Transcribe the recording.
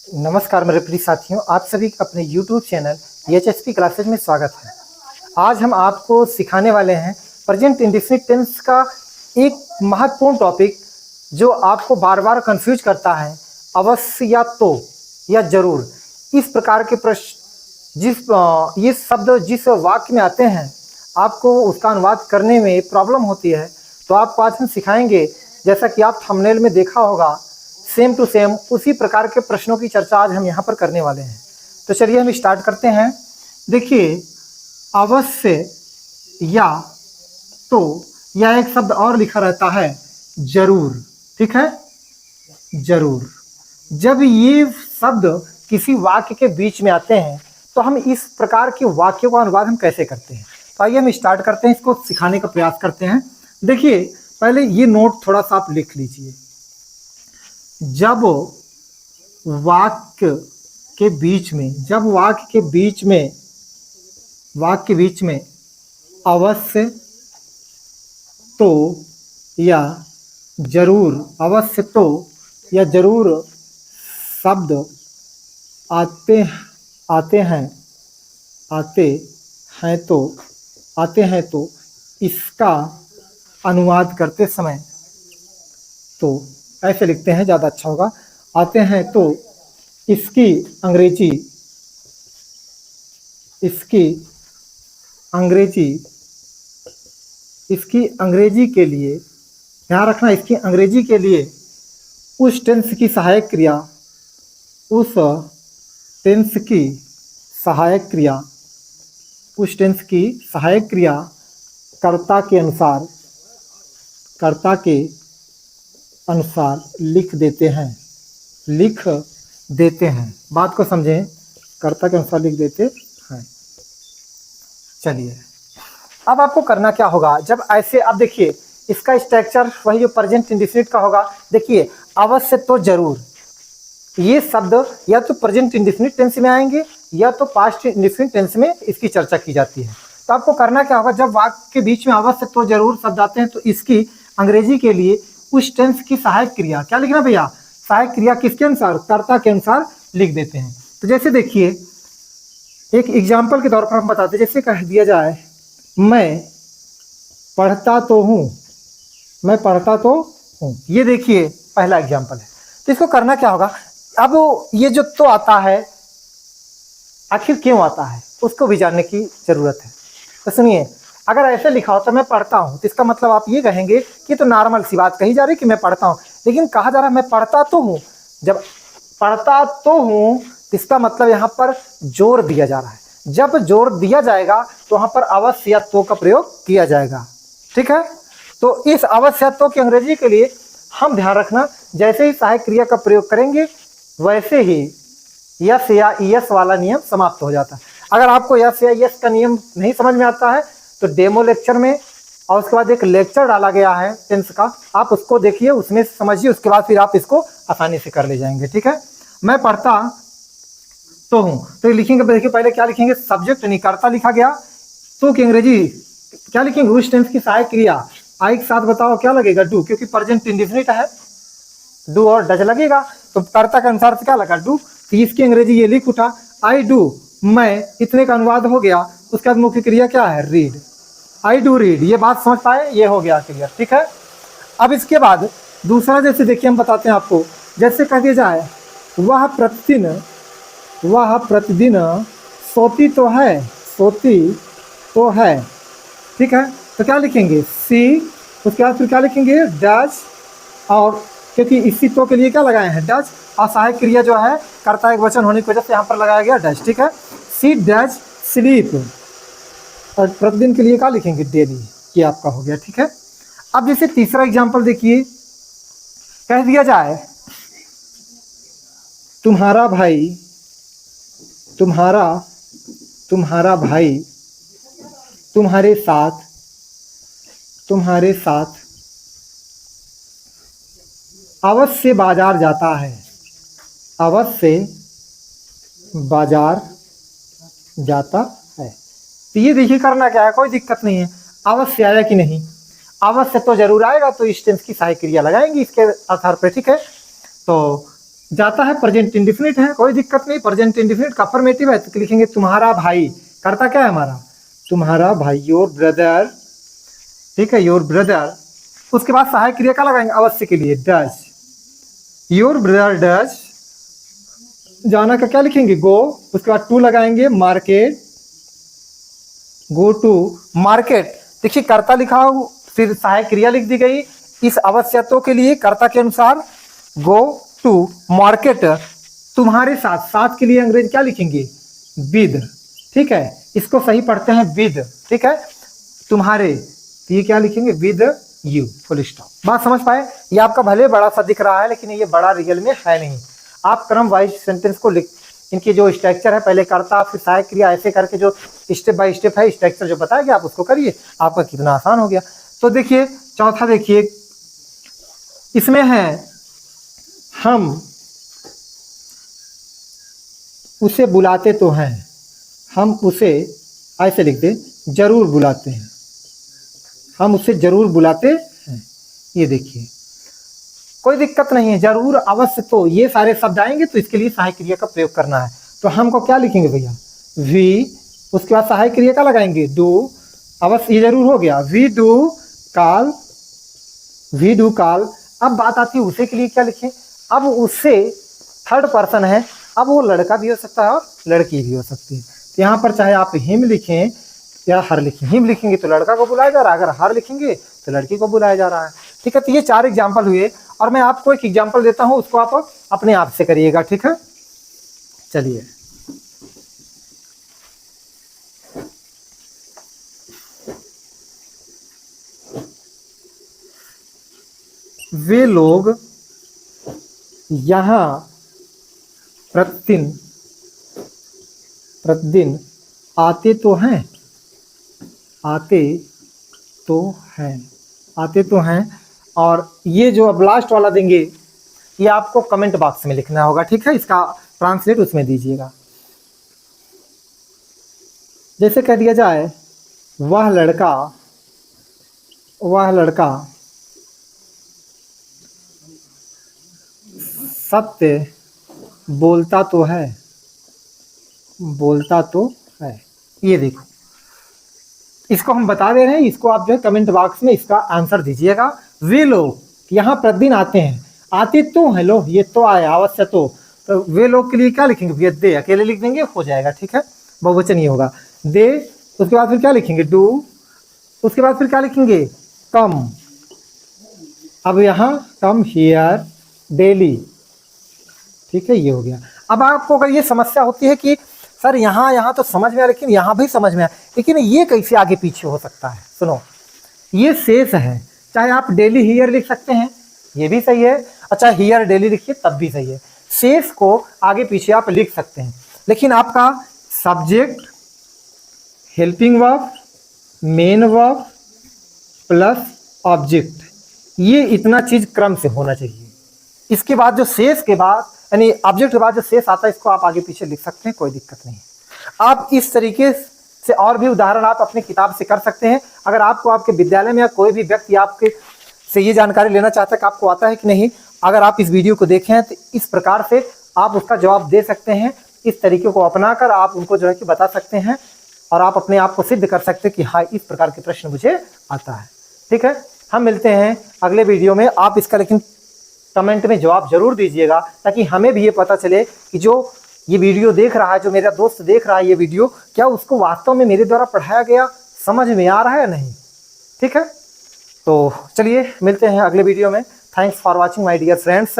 नमस्कार मेरे प्रिय साथियों, आप सभी का अपने YouTube चैनल EHSP क्लासेज में स्वागत है। आज हम आपको सिखाने वाले हैं प्रेजेंट इंडेफिनिट टेंस का एक महत्वपूर्ण टॉपिक जो आपको बार बार कंफ्यूज करता है। अवश्य या तो या जरूर, इस प्रकार के प्रश्न ये शब्द जिस वाक्य में आते हैं आपको उसका अनुवाद करने में प्रॉब्लम होती है। तो आपको आज हम सिखाएंगे, जैसा कि आप थंबनेल में देखा होगा, सेम टू सेम उसी प्रकार के प्रश्नों की चर्चा आज हम यहाँ पर करने वाले हैं। तो चलिए हम स्टार्ट करते हैं। देखिए, अवश्य या तो या एक शब्द और लिखा रहता है जरूर। ठीक है, जरूर। जब ये शब्द किसी वाक्य के बीच में आते हैं तो हम इस प्रकार के वाक्यों का अनुवाद हम कैसे करते हैं। तो आइए हम स्टार्ट करते हैं, इसको सिखाने का प्रयास करते हैं। देखिए, पहले ये नोट थोड़ा सा आप लिख लीजिए। जब वाक्य के बीच में अवश्य तो या जरूर शब्द आते हैं तो इसका अनुवाद करते समय तो ऐसे लिखते हैं, ज़्यादा अच्छा होगा। आते हैं तो इसकी अंग्रेजी के लिए ध्यान रखना, इसकी अंग्रेजी के लिए उस टेंस की सहायक क्रिया कर्ता के अनुसार लिख देते हैं। बात को समझें, कर्ता के अनुसार लिख देते हैं। चलिए, अब आपको करना क्या होगा जब ऐसे, अब देखिए इसका स्ट्रक्चर वही जो प्रेजेंट इंडेफिनिट का होगा। देखिए, अवश्य तो जरूर, ये शब्द या तो प्रेजेंट इंडेफिनिट टेंस में आएंगे या तो पास्ट इंडेफिनिट टेंस में इसकी चर्चा की जाती है। तो आपको करना क्या होगा, जब वाक्य के बीच में अवश्य तो जरूर शब्द आते हैं तो इसकी अंग्रेजी के लिए उस टेंस की सहायक क्रिया क्या लिखना भैया, सहायक क्रिया किसके अनुसार, कर्ता के अनुसार लिख देते हैं। तो जैसे देखिए, एक एग्जाम्पल के तौर पर हम बताते हैं। जैसे कह दिया जाए मैं पढ़ता तो हूँ, ये देखिए पहला एग्जाम्पल है। तो इसको करना क्या होगा, अब ये जो तो आता है आखिर क्यों आता है उसको भी जानने की जरूरत है। तो सुनिए, अगर ऐसे लिखा हो तो मैं पढ़ता हूँ, तो इसका मतलब आप ये कहेंगे कि तो नॉर्मल सी बात कही जा रही है कि मैं पढ़ता हूँ, लेकिन कहा जा रहा है मैं पढ़ता तो हूँ। जब पढ़ता तो हूँ तो इसका मतलब यहाँ पर जोर दिया जा रहा है। जब जोर दिया जाएगा तो वहाँ पर अवश्य या तो का प्रयोग किया जाएगा। ठीक है, तो इस अवश्य या तो की अंग्रेजी के लिए हम ध्यान रखना, जैसे ही सहायक क्रिया का प्रयोग करेंगे वैसे ही यस या यस वाला नियम समाप्त हो जाता है। अगर आपको यस या यस का नियम नहीं समझ में आता है तो डेमो लेक्चर में और उसके बाद एक लेक्चर डाला गया है टेंस का, आप उसको देखिए, उसमें समझिए, उसके बाद फिर आप इसको आसानी से कर ले जाएंगे। ठीक है, मैं पढ़ता तो हूँ, तो लिखेंगे, देखिए पहले क्या लिखेंगे, सब्जेक्ट नहीं कर्ता लिखा गया, तो की अंग्रेजी क्या लिखेंगे, उस टेंस की सहायक क्रिया आई के साथ बताओ क्या लगेगा, डू, क्योंकि प्रेजेंट इंडेफिनिट है, डू और डज लगेगा, तो कर्ता के अनुसार से क्या लगा, डू। तो इसकी अंग्रेजी ये लिख उठा, आई डू, मैं, इतने का अनुवाद हो गया। उसके बाद मुख्य क्रिया क्या है, रीड, आई डू रीड। ये बात समझ पाए, ये हो गया क्लियर। ठीक है, अब इसके बाद दूसरा, जैसे देखिए हम बताते हैं आपको, जैसे कह दिया जाए वह प्रतिदिन सोती तो है। ठीक है, तो क्या लिखेंगे, सी, उसके बाद फिर क्या लिखेंगे, डज, और क्योंकि इसी तो के लिए क्या लगाए हैं, डज, और सहायक क्रिया जो है कर्ता एक वचन होने की वजह से यहाँ पर लगाया गया डज। ठीक है, सी डज स्लीप, और प्रतिदिन के लिए क्या लिखेंगे, डेली, ये आपका हो गया। ठीक है, अब जैसे तीसरा एग्जांपल देखिए, कह दिया जाए तुम्हारा भाई तुम्हारे साथ अवश्य बाजार जाता है, तो ये देखिए करना क्या है, कोई दिक्कत नहीं है। अवश्य आया कि नहीं, अवश्य तो जरूर आएगा, तो इस टेंस की सहायक क्रिया लगाएंगे इसके आधार पर। ठीक है, तो जाता है, प्रेजेंट इंडिफिनिट है, कोई दिक्कत नहीं। प्रेजेंट इंडिफिनिट का अफर्मेटिव है तो लिखेंगे तुम्हारा भाई। करता क्या है हमारा? तुम्हारा भाई, योर ब्रदर, ठीक है, योर ब्रदर। उसके बाद सहायक क्रिया का लगाएंगे अवश्य के लिए, डज। योर ब्रदर डज, जाना का क्या लिखेंगे? गो। उसके बाद टू लगाएंगे, मार्केट, गो टू मार्केट। देखिए कर्ता लिखा हो, फिर सहायक क्रिया लिख दी गई इस आवश्यकताओं के लिए कर्ता के अनुसार, गो टू मार्केट तुम्हारे साथ। साथ के लिए अंग्रेजी क्या लिखेंगे? विद, ठीक है, इसको सही पढ़ते हैं विद, ठीक है, तुम्हारे, तो ये क्या लिखेंगे? With you, full stop. बात समझ पाए? ये आपका भले बड़ा सा दिख रहा है लेकिन ये बड़ा रियल में है नहीं। आप क्रम वाइज सेंटेंस को लिख, इनकी जो स्ट्रक्चर है, पहले कर्ता फिर सहायक क्रिया, ऐसे करके जो स्टेप बाय स्टेप है स्ट्रक्चर जो बताया गया आप उसको करिए, आपका कितना आसान हो गया। तो देखिए चौथा, देखिए इसमें है हम उसे बुलाते तो हैं, हम उसे ऐसे लिख दे, जरूर बुलाते हैं, हम उसे जरूर बुलाते हैं। ये देखिए कोई दिक्कत नहीं है, जरूर, अवश्य, तो ये सारे शब्द आएंगे तो इसके लिए सहायक क्रिया का प्रयोग करना है। तो हमको क्या लिखेंगे भैया? वी, उसके बाद सहायक क्रिया का लगाएंगे? डू, अवश्य, ये जरूर हो गया। We do call, we do call. अब बात आती है उसे के लिए क्या लिखें? अब उससे थर्ड पर्सन है, अब वो लड़का भी हो सकता है और लड़की भी हो सकती है। तो यहाँ पर चाहे आप हिम लिखें या हर लिखें, हिम लिखेंगे तो लड़का को बुलाया जा रहा है, अगर हर लिखेंगे तो लड़की को बुलाया जा रहा है, ठीक है। तो ये 4 एग्जाम्पल हुए और मैं आपको एक एग्जाम्पल देता हूँ, उसको आप अपने आप से करिएगा, ठीक है। चलिए वे लोग यहाँ प्रतिदिन आते तो हैं, आते तो हैं। और ये जो अब लास्ट वाला देंगे ये आपको कमेंट बॉक्स में लिखना होगा, ठीक है, इसका ट्रांसलेट उसमें दीजिएगा। जैसे कह दिया जाए वह लड़का सत्य बोलता तो है, ये देखो, इसको हम बता दे रहे हैं, इसको आप जो है कमेंट बॉक्स में इसका आंसर दीजिएगा। वे लोग यहाँ प्रतिदिन आते हैं, आते तो हैं, लो ये तो आया अवश्य, तो वे लोग के लिए क्या लिखेंगे भैया? दे, अकेले लिख देंगे हो जाएगा, ठीक है, बहुवचन ही होगा दे। उसके बाद फिर क्या लिखेंगे? डू। उसके बाद फिर क्या लिखेंगे? कम। अब यहाँ कम हियर डेली, ठीक है, ये हो गया। अब आपको अगर ये समस्या होती है कि सर यहाँ तो समझ में आया लेकिन यहाँ भी समझ में आया, लेकिन ये कैसे आगे पीछे हो सकता है? सुनो, ये शेष है, चाहे आप डेली हियर लिख सकते हैं, ये भी सही है, अच्छा हियर डेली लिखिए तब भी सही है। शेष को आगे पीछे आप लिख सकते हैं, लेकिन आपका subject, helping verb, main verb plus object, ये इतना चीज क्रम से होना चाहिए। इसके बाद जो शेष के बाद यानी ऑब्जेक्ट के बाद जो शेष आता है इसको आप आगे पीछे लिख सकते हैं, कोई दिक्कत नहीं। आप इस तरीके से और भी उदाहरण आप अपनी किताब से कर सकते हैं। अगर आपको आपके विद्यालय में या कोई भी व्यक्ति आपके से ये जानकारी लेना चाहता है कि आपको आता है कि नहीं, अगर आप इस वीडियो को देखें तो इस प्रकार से आप उसका जवाब दे सकते हैं। इस तरीके को अपनाकर आप उनको जो है कि बता सकते हैं और आप अपने आप को सिद्ध कर सकते हैं कि हाँ इस प्रकार के प्रश्न मुझे आता है, ठीक है। हम मिलते हैं अगले वीडियो में। आप इसका लेकिन कमेंट में जवाब जरूर दीजिएगा ताकि हमें भी ये पता चले कि जो ये वीडियो देख रहा है, जो मेरा दोस्त देख रहा है ये वीडियो, क्या उसको वास्तव में मेरे द्वारा पढ़ाया गया समझ में आ रहा है या नहीं, ठीक है। तो चलिए मिलते हैं अगले वीडियो में। Thanks for watching my dear friends.